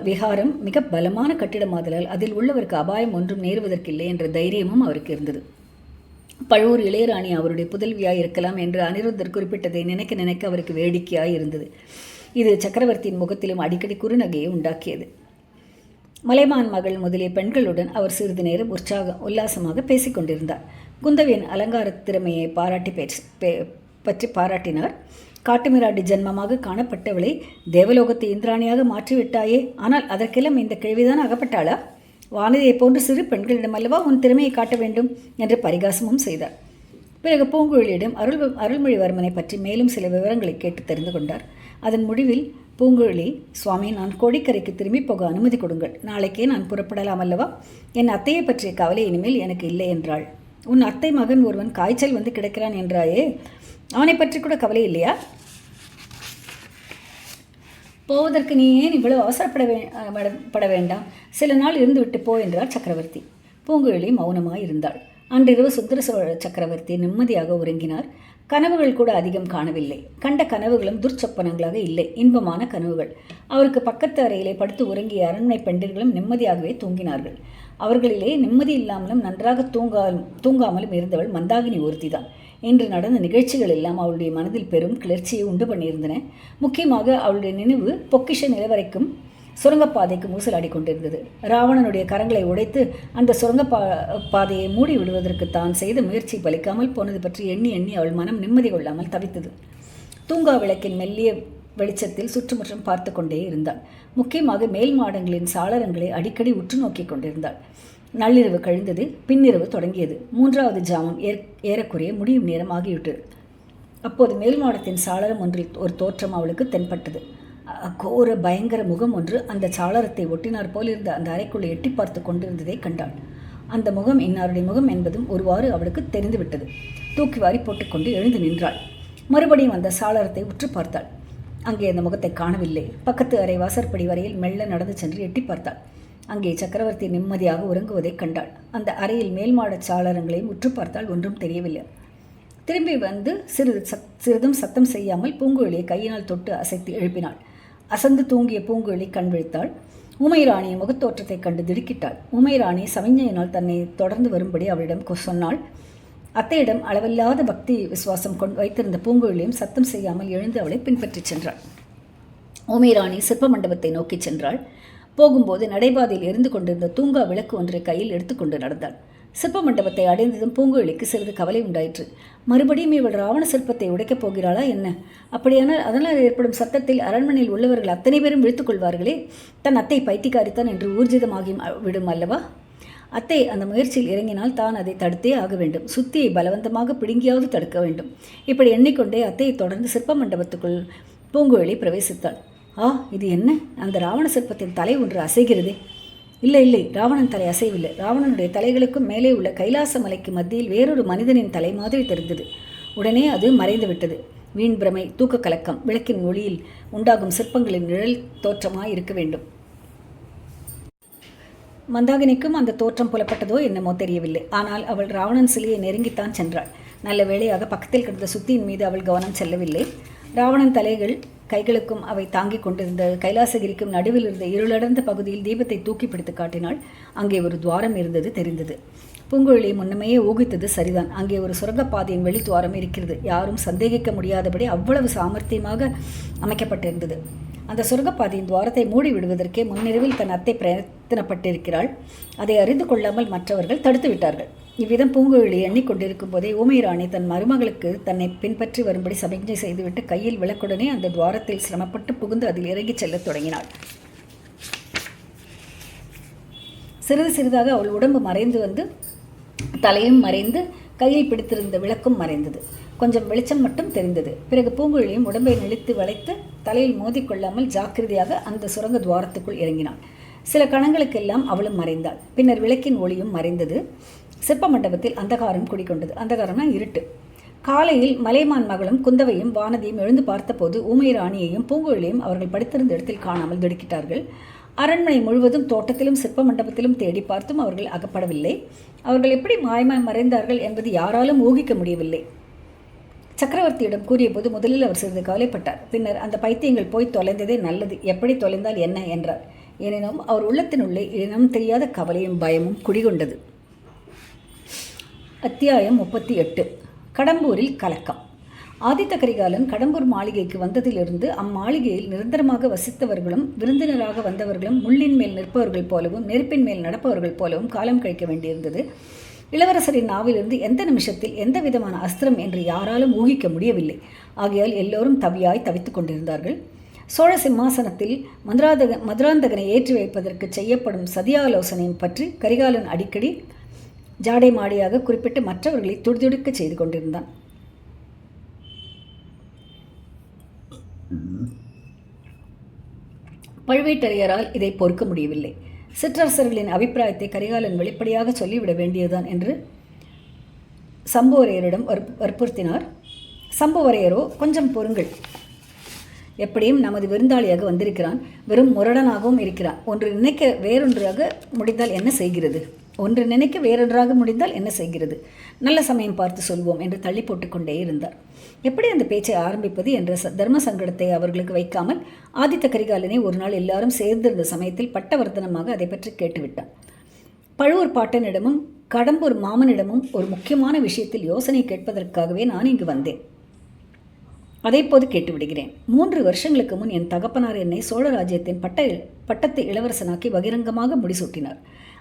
விகாரம் மிக பலமான கட்டிடமாதலால் அதில் உள்ளவருக்கு அபாயம் ஒன்றும் நேருவதற்கில்லை என்ற தைரியமும் அவருக்கு இருந்தது. பழுவூர் இளையராணி அவருடைய புதல்வியாய் இருக்கலாம் என்று அனிருத்தர் குறிப்பிட்டதை நினைக்க நினைக்க அவருக்கு வேடிக்கையாய் இருந்தது. இது சக்கரவர்த்தியின் முகத்திலும் அடிக்கடி குறுநகையை உண்டாக்கியது. மலைமான் மகள் முதலிய பெண்களுடன் அவர் சிறிது நேரம் உல்லாசமாக பேசிக்கொண்டிருந்தார். குந்தவியின் அலங்கார திறமையை பற்றி பாராட்டினார். காட்டுமிராண்டி ஜென்மமாக காணப்பட்டவளை தேவலோகத்தை இந்திராணியாக மாற்றிவிட்டாயே, ஆனால் அதற்கெல்லாம் இந்த கேள்விதான் அகப்பட்டாளா? வானதியை போன்று சிறு பெண்களிடம் அல்லவா உன் திறமையை காட்ட வேண்டும் என்று பரிகாசமும் செய்தார். பிறகு பூங்குழலியிடம் அருள்மொழிவர்மனை பற்றி மேலும் சில விவரங்களை கேட்டு தெரிந்து கொண்டார். அதன் முடிவில் பூங்குழலி, சுவாமி, நான் கோடிக்கரைக்கு திரும்பி போக அனுமதி கொடுங்கள். நாளைக்கே நான் புறப்படலாம் அல்லவா? என் அத்தையை பற்றிய கவலை இனிமேல் எனக்கு இல்லை என்றாள். உன் அத்தை மகன் ஒருவன் காய்ச்சல் வந்து கிடக்கிறான் என்றாயே, அவனை பற்றி கூட கவலை இல்லையா? போவதற்கு நீ ஏன் இவ்வளவு அவசரப்பட வேண்டாம், சில நாள் இருந்துவிட்டு போ என்றார் சக்கரவர்த்தி. பூங்குழலி மௌனமாய் இருந்தாள். அன்றிரவு சுந்தர சோழ சக்கரவர்த்தி நிம்மதியாக உறங்கினார். கனவுகள் கூட அதிகம் காணவில்லை. கண்ட கனவுகளும் துர்ச்சொப்பனங்களாக இல்லை, இன்பமான கனவுகள். அவருக்கு பக்கத்து அறையிலே படுத்து உறங்கிய அரண்மனை பெண்டிர்களும் நிம்மதியாகவே தூங்கினார்கள். அவர்களிலே நிம்மதி இல்லாமலும் நன்றாக தூங்காமலும் இருந்தவள் மந்தாகினி ஒருத்திதான். இன்று நடந்த நிகழ்ச்சிகள் எல்லாம் அவளுடைய மனதில் பெரும் கிளர்ச்சியை உண்டு பண்ணியிருந்தன. முக்கியமாக அவளுடைய நினைவு பொக்கிஷ நிலவரைக்கும் சுரங்கப்பாதைக்கு ஊசலாடி கொண்டிருந்தது. ராவணனுடைய கரங்களை உடைத்து அந்த பாதையை மூடி விடுவதற்கு தான் செய்த முயற்சி பலிக்காமல் போனது பற்றி எண்ணி எண்ணி அவள் மனம் நிம்மதி கொள்ளாமல் தவித்தது. தூங்கா விளக்கின் மெல்லிய வெளிச்சத்தில் சுற்றுமுற்றும் பார்த்து கொண்டே இருந்தாள். முக்கியமாக மேல் மாடங்களின் சாளரங்களை அடிக்கடி உற்று நோக்கி கொண்டிருந்தாள். நள்ளிரவு கழிந்தது. பின்னிரவு தொடங்கியது. 3வது ஜாமம் ஏறக்குறைய முடியும் நேரம் ஆகிவிட்டது. அப்போது மேல் மாடத்தின் சாளரம் ஒன்றில் ஒரு தோற்றம் அவளுக்கு தென்பட்டது. கோர பயங்கர முகம் ஒன்று அந்த சாளரத்தை ஒட்டினார் போலிருந்த அந்த அறைக்குள்ளே எட்டி பார்த்து கொண்டிருந்ததை கண்டாள். அந்த முகம் இன்னாருடைய முகம் என்பதும் ஒருவாறு அவளுக்கு தெரிந்துவிட்டது. தூக்கி வாரி போட்டுக்கொண்டு எழுந்து நின்றாள். மறுபடியும் அந்த சாளரத்தை உற்று பார்த்தாள். அங்கே அந்த முகத்தை காணவில்லை. பக்கத்து அறை வாசற்படி வரையில் மெல்ல நடந்து சென்று எட்டி பார்த்தாள். அங்கே சக்கரவர்த்தி நிம்மதியாக உறங்குவதை கண்டாள். அந்த அறையில் மேல்மாட சாளரங்களையும் உற்று பார்த்தால் ஒன்றும் தெரியவில்லை. திரும்பி வந்து சிறிதும் சத்தம் செய்யாமல் பூங்குழலியை கையினால் தொட்டு அசைத்து எழுப்பினாள். அசந்து தூங்கிய பூங்குழலி கண் விழித்தாள். ஊமைராணியின் முகத்தோற்றத்தைக் கண்டு திடுக்கிட்டாள். ஊமைராணி சமிஞ்ஞையினால் தன்னை தொடர்ந்து வரும்படி அவளிடம் சொன்னாள். அத்தையிடம் அளவில்லாத பக்தி விசுவாசம் வைத்திருந்த பூங்குழலியும் சத்தம் செய்யாமல் எழுந்து அவளை பின்பற்றிச் சென்றாள். ஊமைராணி சிற்ப மண்டபத்தை நோக்கிச் சென்றாள். போகும்போது நடைபாதையில் எரிந்து கொண்டிருந்த தூங்கா விளக்கு ஒன்றை கையில் எடுத்துக்கொண்டு நடந்தாள். சிற்ப மண்டபத்தை அடைந்ததும் பூங்குழலிக்கு சிறிது கவலை உண்டாயிற்று. மறுபடியும் இவள் ராவண சிற்பத்தை உடைக்கப் போகிறாளா என்ன? அப்படியானால் அதனால் ஏற்படும் சத்தத்தில் அரண்மனையில் உள்ளவர்கள் அத்தனை பேரும் விழித்துக் கொள்வார்களே. தன் அத்தை பைத்தியக்காரித்தான் என்று ஊர்ஜிதமாகி விடும் அல்லவா? அத்தை அந்த முயற்சியில் இறங்கினால் தான் அதை தடுத்தே ஆக வேண்டும். சுத்தியை பலவந்தமாக பிடுங்கியாவது தடுக்க வேண்டும். இப்படி எண்ணிக்கொண்டே அத்தையை தொடர்ந்து சிற்ப மண்டபத்துக்குள் பூங்குழலி பிரவேசித்தாள். இது என்ன? அந்த ராவண சிற்பத்தின் தலை ஒன்று அசைகிறதே. இல்லை, ராவணன் தலை அசைவில்லை. ராவணனுடைய தலைகளுக்கும் மேலே உள்ள கைலாச மலைக்கு மத்தியில் வேறொரு மனிதனின் தலை மாதிரி தெரிந்தது. உடனே அது மறைந்து விட்டது. வீண் பிரமை, தூக்க கலக்கம், விளக்கின் ஒளியில் உண்டாகும் சிற்பங்களின் நிழல் தோற்றமாய் இருக்க வேண்டும். மந்தாகினிக்கும் அந்த தோற்றம் புலப்பட்டதோ என்னமோ தெரியவில்லை. ஆனால் அவள் ராவணன் சிலையை நெருங்கித்தான் சென்றாள். நல்ல வேளையாக பக்கத்தில் கிடந்த சுத்தியின் மீது அவள் கவனம் செல்லவில்லை. ராவணன் தலைகள் கைகளுக்கும் அவை தாங்கிக் கொண்டிருந்த கைலாசகிரிக்கும் நடுவில் இருந்த இருளடர்ந்த பகுதியில் தீபத்தை தூக்கி பிடித்து காட்டினாள். அங்கே ஒரு துவாரம் இருந்தது தெரிந்தது. பூங்குழலி முன்னமையே ஊகித்தது சரிதான். அங்கே ஒரு சுரங்கப்பாதையின் வெளித்துவாரம் இருக்கிறது. யாரும் சந்தேகிக்க முடியாதபடி அவ்வளவு சாமர்த்தியமாக அமைக்கப்பட்டிருந்தது. அந்த சுரங்கப்பாதையின் துவாரத்தை மூடி விடுவதற்கே முன்னிரவில் தன் அத்தை பிரயத்தனப்பட்டிருக்கிறாள். அதை அறிந்து கொள்ளாமல் மற்றவர்கள் தடுத்து விட்டார்கள். இவ்விதம் பூங்குழலி எண்ணிக்கொண்டிருக்கும் போதே ஊமைராணி தன் மருமகளுக்கு தன்னை பின்பற்றி வரும்படி சமிக்ஞை செய்துவிட்டு கையில் விளக்குடனே அந்த துவாரத்தில் சிரமப்பட்டு புகுந்து அதில் இறங்கிச் செல்லத் தொடங்கினாள். சிறிது சிறிதாக அவள் உடம்பு மறைந்து வந்து தலையும் மறைந்து கையில் பிடித்திருந்த விளக்கும் மறைந்தது. கொஞ்சம் வெளிச்சம் மட்டும் தெரிந்தது. பிறகு பூங்குழலியும் உடம்பை நெளித்து வளைத்து தலையில் மோதிக்கொள்ளாமல் ஜாக்கிரதையாக அந்த சுரங்க துவாரத்துக்குள் இறங்கினாள். சில கணங்களுக்கெல்லாம் அவளும் மறைந்தாள். பின்னர் விளக்கின் ஒளியும் மறைந்தது. சிற்ப மண்டபத்தில் அந்தகாரம் குடிக்கொண்டது. அந்தகாரம்னா இருட்டு. காலையில் மலைமான் மகளும் குந்தவையும் வானதியும் எழுந்து பார்த்தபோது ஊமை ராணியையும் பூங்குழலியும் அவர்கள் படித்திருந்த இடத்தில் காணாமல் திடுக்கிட்டார்கள். அரண்மனை முழுவதும் தோட்டத்திலும் சிற்ப மண்டபத்திலும் தேடி பார்த்தும் அவர்கள் அகப்படவில்லை. அவர்கள் எப்படி மாயமாய் மறைந்தார்கள் என்பது யாராலும் ஊகிக்க முடியவில்லை. சக்கரவர்த்தியிடம் கூறியபோது முதலில் அவர் சிறிது கவலைப்பட்டார். பின்னர் அந்த பைத்தியங்கள் போய் தொலைந்ததே நல்லது, எப்படி தொலைந்தால் என்ன என்றார். எனினும் அவர் உள்ளத்தினுள்ளே இனம் தெரியாத கவலையும் பயமும் குடிகொண்டது. அத்தியாயம் 38. கடம்பூரில் கலக்கம். ஆதித்த கரிகாலன் கடம்பூர் மாளிகைக்கு வந்ததிலிருந்து அம்மாளிகையில் நிரந்தரமாக வசித்தவர்களும் விருந்தினராக வந்தவர்களும் முள்ளின் மேல் நிற்பவர்கள் போலவும் நெருப்பின் மேல் நடப்பவர்கள் போலவும் காலம் கழிக்க வேண்டியிருந்தது. இளவரசரின் நாவிலிருந்து எந்த நிமிஷத்தில் எந்த விதமான அஸ்திரம் என்று யாராலும் ஊகிக்க முடியவில்லை. ஆகையால் எல்லோரும் தவியாய் தவித்துக் கொண்டிருந்தார்கள். சோழ சிம்மாசனத்தில் மதுராந்தகனை ஏற்றி வைப்பதற்கு செய்யப்படும் சதியாலோசனையும் பற்றி கரிகாலன் அடிக்கடி ஜாடை மாடியாக குறிப்பிட்டு மற்றவர்களை துடிதுடிக்க செய்து கொண்டிருந்தான். பழுவேட்டரையரால் இதை பொறுக்க முடியவில்லை. சிற்றரசர்களின் அபிப்பிராயத்தை கரிகாலன் வெளிப்படையாக சொல்லிவிட வேண்டியதுதான் என்று சம்புவரையரிடம் வற்புறுத்தினார். சம்புவரையரோ, கொஞ்சம் பொறுங்கள், எப்படியும் நமது விருந்தாளியாக வந்திருக்கிறான், வெறும் முரடனாகவும் இருக்கிறான், ஒன்று நினைக்க வேறொன்றாக முடிந்தால் என்ன செய்கிறது, நல்ல சமயம் பார்த்து சொல்வோம் என்று தள்ளி போட்டுக்கொண்டே இருந்தார். எப்படி அந்த பேச்சை ஆரம்பிப்பது என்ற தர்ம சங்கடத்தை அவர்களுக்கு வைக்காமல் ஆதித்த கரிகாலனை ஒரு நாள் எல்லாரும் சேர்ந்திருந்த சமயத்தில் பட்டவர்த்தனமாக அதை பற்றி கேட்டுவிட்டான். பழுவூர் பாட்டனிடமும் கடம்பூர் மாமனிடமும் ஒரு முக்கியமான விஷயத்தில் யோசனை கேட்பதற்காகவே நான் இங்கு வந்தேன். அதைப்போது கேட்டுவிடுகிறேன். 3 வருஷங்களுக்கு முன் என் தகப்பனார் என்னை சோழ ராஜ்யத்தின் பட்டத்தை இளவரசனாக்கி பகிரங்கமாக முடிசூட்டினார்.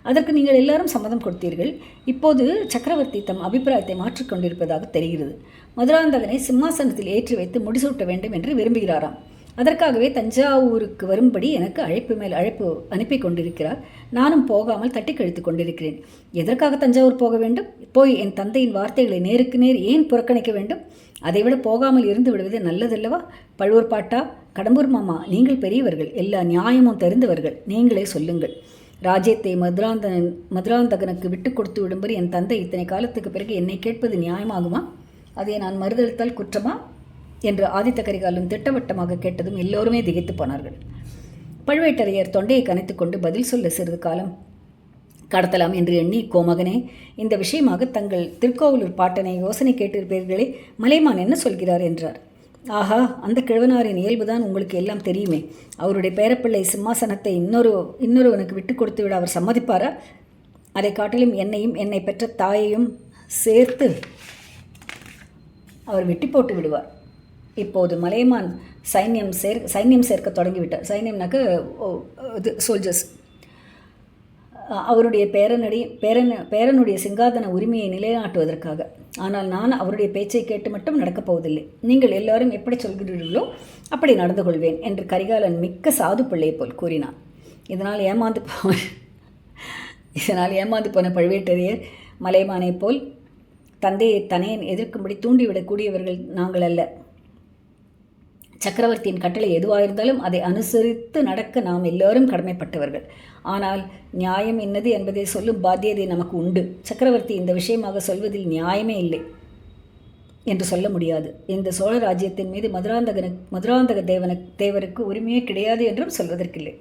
அதற்கு நீங்கள் எல்லாரும் சம்மதம் கொடுத்தீர்கள். இப்போது சக்கரவர்த்தி தம் அபிப்பிராயத்தை மாற்றிக்கொண்டிருப்பதாக தெரிகிறது. மதுராந்தகனை சிம்மாசனத்தில் ஏற்றி வைத்து முடிசூட்ட வேண்டும் என்று விரும்புகிறாராம். அதற்காகவே தஞ்சாவூருக்கு வரும்படி எனக்கு அழைப்பு மேல் அழைப்பு அனுப்பி கொண்டிருக்கிறார். நானும் போகாமல் தட்டி கழித்து கொண்டிருக்கிறேன். எதற்காக தஞ்சாவூர் போக வேண்டும்? போய் என் தந்தையின் வார்த்தைகளை நேருக்கு நேர் ஏன் புறக்கணிக்க வேண்டும்? அதைவிட போகாமல் இருந்து விடுவது நல்லதல்லவா? பழுவூர் பாட்டா, கடம்பூர் மாமா, நீங்கள் பெரியவர்கள், எல்லா நியாயமும் தெரிந்தவர்கள், நீங்களே சொல்லுங்கள். ராஜ்யத்தை மதுராந்தகனுக்கு விட்டு கொடுத்து விடும்படி என் தந்தை இத்தனை காலத்துக்கு பிறகு என்னை கேட்பது நியாயமாகுமா? அதை நான் மறுதளித்தால் குற்றமா என்று ஆதித்த கரிகாலன் திட்டவட்டமாக கேட்டதும் எல்லோருமே திகைத்து போனார்கள். பழுவேட்டரையர் தொண்டையை கனைத்துக்கொண்டு பதில் சொல்ல சிறிது காலம் கடத்தலாம் என்று எண்ணி, கோமகனே, இந்த விஷயமாக தங்கள் திருக்கோவலூர் பாட்டனை யோசனை கேட்டிருப்பீர்களே, மலைமான் என்ன சொல்கிறார் என்றார். ஆஹா, அந்த கிழவனாரின் இயல்புதான் உங்களுக்கு எல்லாம் தெரியுமே. அவருடைய பேரப்பிள்ளை சிம்மாசனத்தை இன்னொருவனுக்கு விட்டு கொடுத்து விட அவர் சம்மதிப்பாரா? அதை காட்டிலும் என்னையும் என்னை பெற்ற தாயையும் சேர்த்து அவர் வெட்டி போட்டு விடுவார். இப்போது மலையமான் சைன்யம் சேர்க்க தொடங்கிவிட்டார். சைன்யம்னாக்க இது சோல்ஜர்ஸ். அவருடைய பேரனுடைய சிங்காதன உரிமையை நிலைநாட்டுவதற்காக. ஆனால் நான் அவருடைய பேச்சை கேட்டு மட்டும் நடக்கப் போவதில்லை. நீங்கள் எல்லாரும் எப்படி சொல்கிறீர்களோ அப்படி நடந்து கொள்வேன் என்று கரிகாலன் மிக்க சாது பிள்ளை போல் கூறினான். இதனால் ஏமாந்து போன பழுவேட்டரையர் மலைமானை போல் தந்தையை தனையன் எதிர்க்கும்படி தூண்டிவிடக்கூடியவர்கள் நாங்கள் அல்ல. சக்கரவர்த்தியின் கட்டளை எதுவாயிருந்தாலும் அதை அனுசரித்து நடக்க நாம் எல்லோரும் கடமைப்பட்டவர்கள். ஆனால் நியாயம் என்னது என்பதை சொல்லும் பாத்தியதை நமக்கு உண்டு. சக்கரவர்த்தி இந்த விஷயமாக சொல்வதில் நியாயமே இல்லை என்று சொல்ல முடியாது. இந்த சோழ ராஜ்யத்தின் மீது மதுராந்தக தேவருக்கு உரிமையே கிடையாது என்றும் சொல்வதற்கில்லை.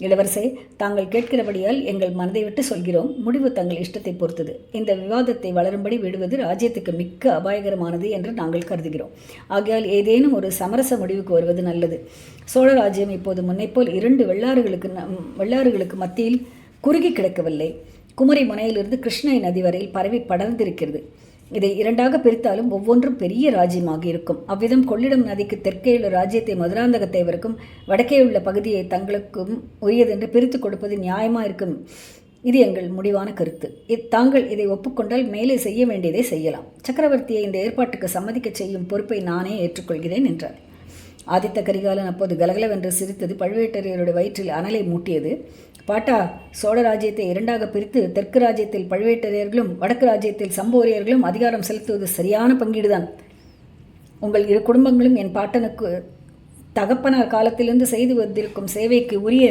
இளவரசே, தாங்கள் கேட்கிறபடியால் எங்கள் மனதை விட்டு சொல்கிறோம். முடிவு தங்கள் இஷ்டத்தை பொறுத்தது. இந்த விவாதத்தை வளரும்படி விடுவது ராஜ்யத்துக்கு மிக்க அபாயகரமானது என்று நாங்கள் கருதுகிறோம். ஆகையால் ஏதேனும் ஒரு சமரச முடிவுக்கு வருவது நல்லது. சோழ ராஜ்யம் இப்போது முன்னைப்போல் 2 வெள்ளாறுகளுக்கு மத்தியில் குறுகி கிடக்கவில்லை. குமரி முனையிலிருந்து கிருஷ்ணை நதி வரையில் பரவி படர்ந்திருக்கிறது. இதை 2ஆக பிரித்தாலும் ஒவ்வொன்றும் பெரிய ராஜ்யமாக இருக்கும். அவ்விதம் கொள்ளிடம் நதிக்கு தெற்கேயுள்ள ராஜ்யத்தை மதுராந்தக தேவருக்கும் வடக்கே உள்ள பகுதியை தங்களுக்கும் உரியதென்று பிரித்து கொடுப்பது நியாயமாக இருக்கும். இது எங்கள் முடிவான கருத்து. தாங்கள் இதை ஒப்புக்கொண்டால் மேலே செய்ய வேண்டியதை செய்யலாம். சக்கரவர்த்தியை இந்த ஏற்பாட்டுக்கு சம்மதிக்க செய்யும் பொறுப்பை நானே ஏற்றுக்கொள்கிறேன் என்றார். ஆதித்த கரிகாலன் அப்போது கலகலவென்று சிரித்தது பழுவேட்டரையருடைய வயிற்றில் அனலை மூட்டியது. பாட்டா, சோழ ராஜ்யத்தை இரண்டாக பிரித்து தெற்கு ராஜ்யத்தில் பழுவேட்டரையர்களும் வடக்கு ராஜ்யத்தில் சம்போரையர்களும் அதிகாரம் செலுத்துவது சரியான பங்கீடுதான். உங்கள் இரு குடும்பங்களும் என் பாட்டனுக்கு தகப்பனார் காலத்திலிருந்து செய்து வந்திருக்கும் சேவைக்கு உரிய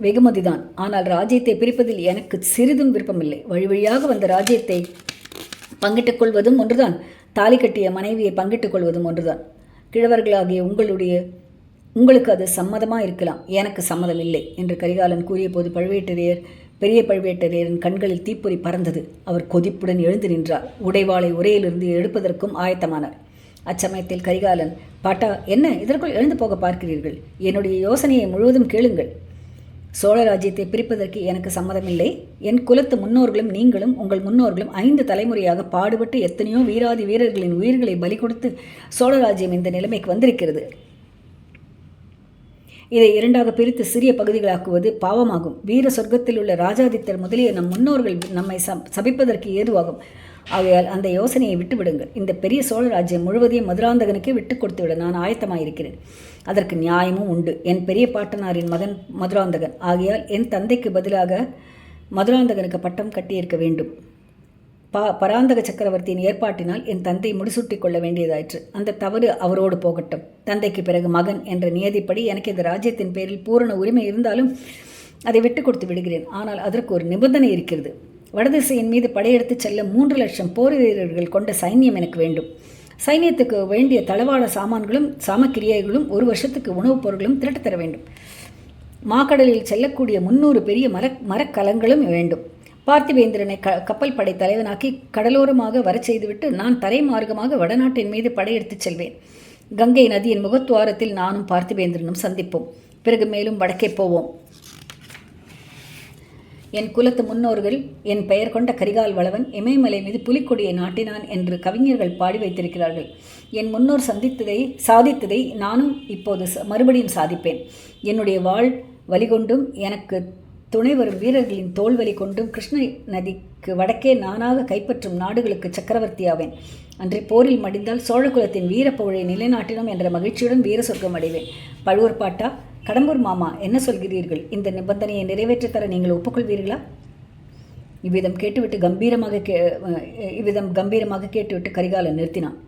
வெகுமதிதான். ஆனால் ராஜ்யத்தை பிரிப்பதில் எனக்கு சிறிதும் விருப்பமில்லை. வழி வழியாக வந்த ராஜ்யத்தை பங்கிட்டுக் கொள்வதும் ஒன்றுதான், தாலி கட்டிய மனைவியை பங்கிட்டுக் கொள்வதும் ஒன்றுதான். கிழவர்களாகிய உங்களுக்கு அது சம்மதமாக இருக்கலாம், எனக்கு சம்மதம் இல்லை என்று கரிகாலன் கூறிய போது பெரிய பழுவேட்டரையரின் கண்களில் தீப்பொறி பறந்தது. அவர் கொதிப்புடன் எழுந்து நின்றார். உடைவாளை உரையிலிருந்து எடுப்பதற்கும் ஆயத்தமானார். அச்சமயத்தில் கரிகாலன், பாட்டா, என்ன இதற்குள் எழுந்து போக பார்க்கிறீர்கள்? என்னுடைய யோசனையை முழுவதும் கேளுங்கள். சோழ ராஜ்யத்தை பிரிப்பதற்கு எனக்கு சம்மதமில்லை. என் குலத்து முன்னோர்களும் நீங்களும் உங்கள் முன்னோர்களும் 5 தலைமுறையாக பாடுபட்டு எத்தனையோ வீராதி வீரர்களின் உயிர்களை பலி கொடுத்து சோழ ராஜ்யம் இந்த நிலைமைக்கு வந்திருக்கிறது. இதை இரண்டாக பிரித்து சிறிய பகுதிகளாக்குவது பாவமாகும். வீர சொர்க்கத்தில் உள்ள ராஜாதித்தர் முதலிய நம் முன்னோர்கள் நம்மை சபிப்பதற்கு ஏதுவாகும். ஆகையால் அந்த யோசனையை விட்டுவிடுங்கள். இந்த பெரிய சோழ ராஜ்யம் முழுவதையும் மதுராந்தகனுக்கே விட்டு கொடுத்துவிட நான் ஆயத்தமாயிருக்கிறேன். அதற்கு நியாயமும் உண்டு. என் பெரிய பாட்டனாரின் மகன் மதுராந்தகன். ஆகையால் என் தந்தைக்கு பதிலாக மதுராந்தகனுக்கு பட்டம் கட்டியிருக்க வேண்டும். பராந்தக சக்கரவர்த்தியின் ஏற்பாட்டினால் என் தந்தை முடிசூட்டி கொள்ள வேண்டியதாயிற்று. அந்த தவறு அவரோடு போகட்டும். தந்தைக்கு பிறகு மகன் என்ற நியதிப்படி எனக்கு இந்த ராஜ்யத்தின் பேரில் பூரண உரிமை இருந்தாலும் அதை விட்டு கொடுத்து விடுகிறேன். ஆனால் அதற்கு ஒரு நிபந்தனை இருக்கிறது. வடதிசையின் மீது படையெடுத்து செல்ல 3 லட்சம் போர் வீரர்கள் கொண்ட சைன்யம் எனக்கு வேண்டும். சைன்யத்துக்கு வேண்டிய தளவாட சாமான்களும் சாமக்கிரியைகளும் 1 வருஷத்துக்கு உணவுப் பொருட்களும் திரட்டத்தர வேண்டும். மாக்கடலில் செல்லக்கூடிய 300 பெரிய மரக்கலங்களும் வேண்டும். பார்த்திபேந்திரனை கப்பல் படை தலைவனாக்கி கடலோரமாக வரச் செய்துவிட்டு நான் தரை மார்க்கமாக வடநாட்டின் மீது படையெடுத்துச் செல்வேன். கங்கை நதியின் முகத்துவாரத்தில் நானும் பார்த்திபேந்திரனும் சந்திப்போம். பிறகு மேலும் வடக்கே போவோம். என் குலத்து முன்னோர்கள் என் பெயர் கொண்ட கரிகால் வளவன் இமயமலை மீது புலிக்கொடியை நாட்டினான் என்று கவிஞர்கள் பாடி வைத்திருக்கிறார்கள். என் முன்னோர் சாதித்ததை நானும் இப்போது மறுபடியும் சாதிப்பேன். என்னுடைய வாழ் வலிகொண்டும் எனக்கு துணை வரும் வீரர்களின் தோல்வலி கொண்டும் கிருஷ்ண நதிக்கு வடக்கே நானாக கைப்பற்றும் நாடுகளுக்கு சக்கரவர்த்தியாவேன். அன்றே போரில் மடிந்தால் சோழகுலத்தின் வீரப்புகழை நிலைநாட்டினோம் என்ற மகிழ்ச்சியுடன் வீர சொர்க்கம் அடைவேன். பழுவூர் பாட்டா, கடம்பூர் மாமா, என்ன சொல்கிறீர்கள்? இந்த நிபந்தனையை நிறைவேற்றித்தர நீங்கள் ஒப்புக்கொள்வீர்களா? இவ்விதம் கம்பீரமாக கேட்டுவிட்டு கரிகாலன் நிறுத்தினான்.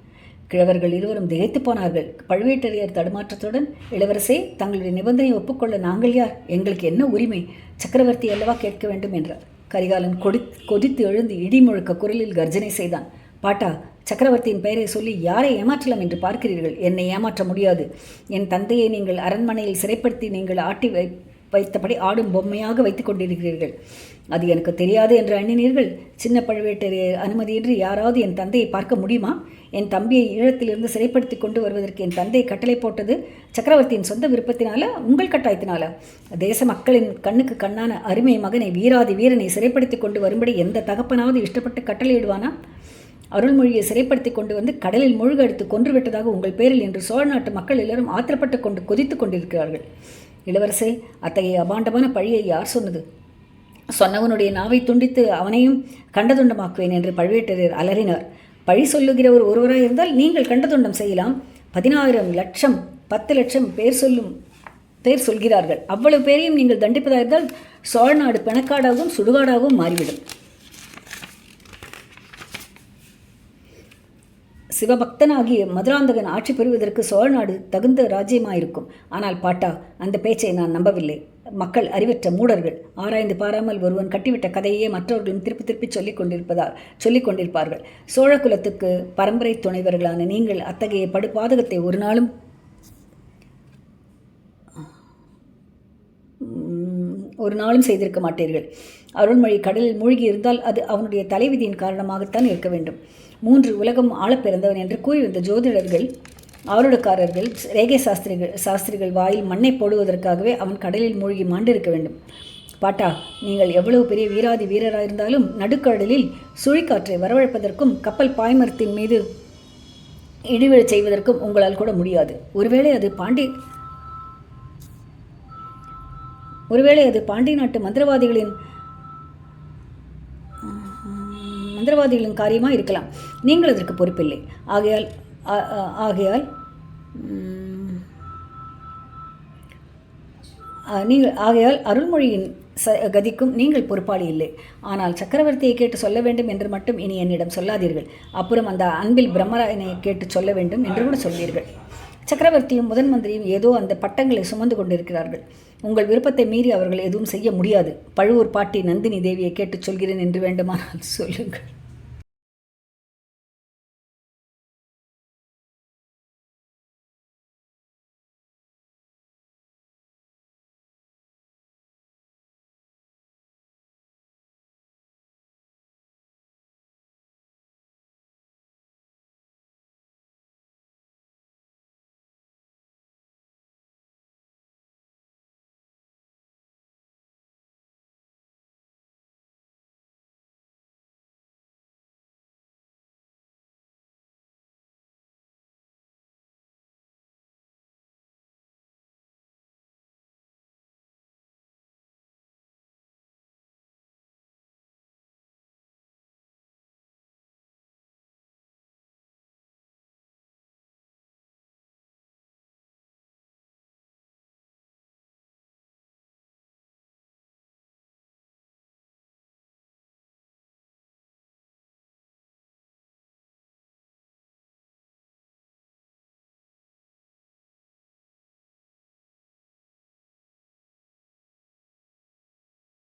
கிழவர்கள் இருவரும் திகைத்து போனார்கள். பழுவேட்டரையர் தடுமாற்றத்துடன், இளவரசே, தங்களுடைய நிபந்தனையை ஒப்புக்கொள்ள நாங்கள் யார்? எங்களுக்கு என்ன உரிமை? சக்கரவர்த்தி அல்லவா கேட்க வேண்டும் என்றார். கரிகாலன் கொதித்து எழுந்து இடி முழக்க குரலில் கர்ஜனை செய்தான். பாட்டா, சக்கரவர்த்தியின் பெயரை சொல்லி யாரை ஏமாற்றலாம் என்று பார்க்கிறீர்கள்? என்னை ஏமாற்ற முடியாது. என் தந்தையை நீங்கள் அரண்மனையில் சிறைப்படுத்தி நீங்கள் ஆட்டி வைத்தபடி ஆடும் பொம்மையாக வைத்துக் கொண்டிருக்கிறீர்கள். அது எனக்கு தெரியாது என்று எண்ணினீர்கள். சின்ன பழுவேட்டரையர் அனுமதியின்றி யாராவது என் தந்தையை பார்க்க முடியுமா? என் தம்பியை ஈழத்திலிருந்து சிறைப்படுத்தி கொண்டு வருவதற்கு என் தந்தை கட்டளை போட்டது சக்கரவர்த்தியின் சொந்த விருப்பத்தினால, உங்கள் கட்டாயத்தினால? தேச மக்களின் கண்ணுக்கு கண்ணான அருமை மகனை, வீராதி வீரனை சிறைப்படுத்தி கொண்டு வரும்படி எந்த தகப்பனாவது இஷ்டப்பட்டு கட்டளையிடுவானா? அருள்மொழியை சிறைப்படுத்தி கொண்டு வந்து கடலில் மூழ்க எடுத்து கொன்றுவிட்டதாக உங்கள் பேரில் இன்று சோழ நாட்டு மக்கள் எல்லாரும் ஆத்திரப்பட்டு கொண்டு கொதித்து கொண்டிருக்கிறார்கள். இளவரசே, அத்தகைய அபாண்டமான பழியை யார் சொன்னது? சொன்னவனுடைய நாவை துண்டித்து அவனையும் கண்டதுண்டமாக்குவேன் என்று பழுவேட்டரையர் அலறினார். பழி சொல்லுகிறவர் ஒருவராக இருந்தால் நீங்கள் கண்டதுண்டம் செய்யலாம். 16 லட்சம் 10 லட்சம் பேர் சொல்கிறார்கள். அவ்வளவு பேரையும் நீங்கள் தண்டிப்பதாக இருந்தால் சோழ நாடு பிணக்காடாகவும் சுடுகாடாகவும் மாறிவிடும். சிவபக்தனாகிய மதுராந்தகன் ஆட்சி பெறுவதற்கு சோழ நாடு தகுந்த ராஜ்யமாயிருக்கும். ஆனால் பாட்டா, அந்த பேச்சை நான் நம்பவில்லை. மக்கள் அறிவற்ற மூடர்கள். ஆராய்ந்து பாராமல் ஒருவன் கட்டிவிட்ட கதையே மற்றவர்களும் திருப்பி சொல்லிக் கொண்டிருப்பார்கள். சோழ குலத்துக்கு பரம்பரை துணைவர்களான நீங்கள் அத்தகைய படுபாதகத்தை ஒரு நாளும் செய்திருக்க மாட்டீர்கள். அருள்மொழி கடலில் மூழ்கி இருந்தால் அது அவனுடைய தலைவிதியின் காரணமாகத்தான் இருக்க வேண்டும். 3 உலகம் ஆளப் பிறந்தவன் என்று கூறி வந்த ஜோதிடர்கள், ஆருடக்காரர்கள், ரேகை சாஸ்திரிகள் வாயில் மண்ணை போடுவதற்காகவே அவன் கடலில் மூழ்கி மாண்டிருக்க வேண்டும். பாட்டா, நீங்கள் எவ்வளவு பெரிய வீராதி வீரராயிருந்தாலும் நடுக்கடலில் சுழிக்காற்றை வரவழைப்பதற்கும் கப்பல் பாய்மரத்தின் மீது இடிவிழச் செய்வதற்கும் உங்களால் கூட முடியாது. ஒருவேளை அது பாண்டிய நாட்டு மந்திரவாதிகளின் காரியமாக இருக்கலாம். நீங்கள் அதற்கு பொறுப்பில்லை. நீங்கள் ஆகையால் அருள்மொழியின் கதிக்கும் நீங்கள் பொறுப்பாளி இல்லை. ஆனால் சக்கரவர்த்தியை கேட்டு சொல்ல வேண்டும் என்று மட்டும் இனி என்னிடம் சொல்லாதீர்கள். அப்புறம் அந்த அன்பில் பிரம்மராயனை கேட்டு சொல்ல வேண்டும் என்று கூட சொல்வீர்கள். சக்கரவர்த்தியும் முதன் மந்திரியும் ஏதோ அந்த பட்டங்களை சுமந்து கொண்டிருக்கிறார்கள். உங்கள் விருப்பத்தை மீறி அவர்கள் எதுவும் செய்ய முடியாது. பழுவூர் பாட்டி நந்தினி தேவியை கேட்டு சொல்கிறேன் என்று வேண்டுமானால் சொல்லுங்கள்.